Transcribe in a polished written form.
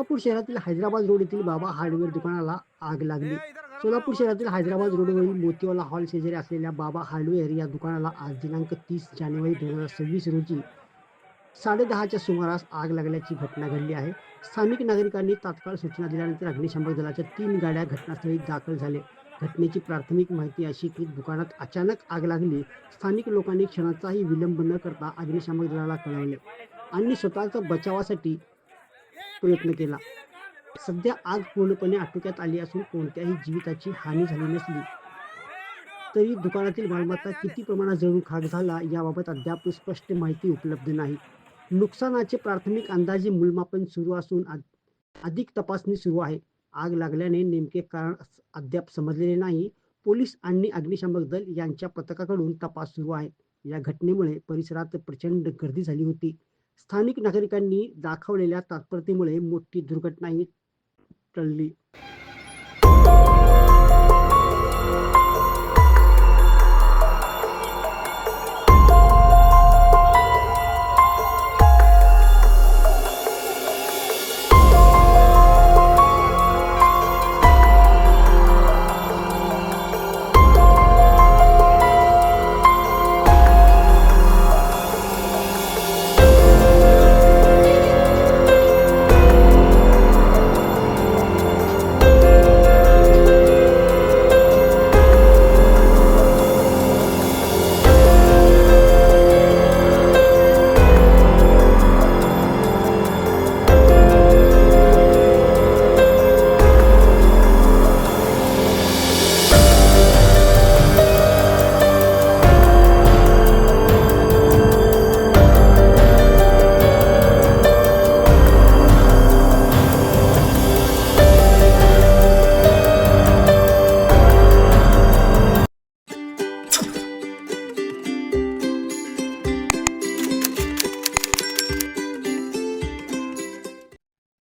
सोलापूर शहरातील हैदराबाद रोड येथील बाबा हार्डवेअर दुकानाला आग लागली. सोलापूर शहरातील हैदराबाद रोडवरील मोतीवाला हॉल शेजारी असलेल्या बाबा हार्डवेअर या दुकानाला आज दिनांक 30 जानेवारी 2026 रोजी 10:30च्या सुमारास आग लागल्याची घटना घडली आहे. स्थानिक नागरिकांनी तात्काळ सूचना दिल्यानंतर अग्निशामक दलाच्या 3 गाड्या घटनास्थळी दाखल झाल्या. घटनेची प्राथमिक माहिती अशी की दुकानात अचानक आग लागली. स्थानिक लोकांनी क्षणाचाही विलंब न करता अग्निशामक दलाला कळवले आणि स्वतःचा बचावासाठी प्रयत्न केला. सध्या आग पूर्णपणे आटोक्यात आली असून कोणत्याही जीविताची हानी झाली नसली तरी दुकानातील मालमत्ता किती प्रमाणात जळून खाक झाला याबाबत अद्याप स्पष्ट माहिती उपलब्ध नाही. नुकसानाचे प्राथमिक अंदाजे मूल्यमापन सुरू असून अधिक तपासणी सुरू आहे. आग लागल्याने नेमके कारण अद्याप समजलेले नाही. पोलीस आणि अग्निशामक दल यांच्या पथकाकडून तपास सुरू आहे. या घटनेमुळे परिसरात प्रचंड गर्दी झाली होती. स्थानिक नागरिकांनी दाखवलेल्या तत्परतेमुळे मोठी दुर्घटनाही टळली.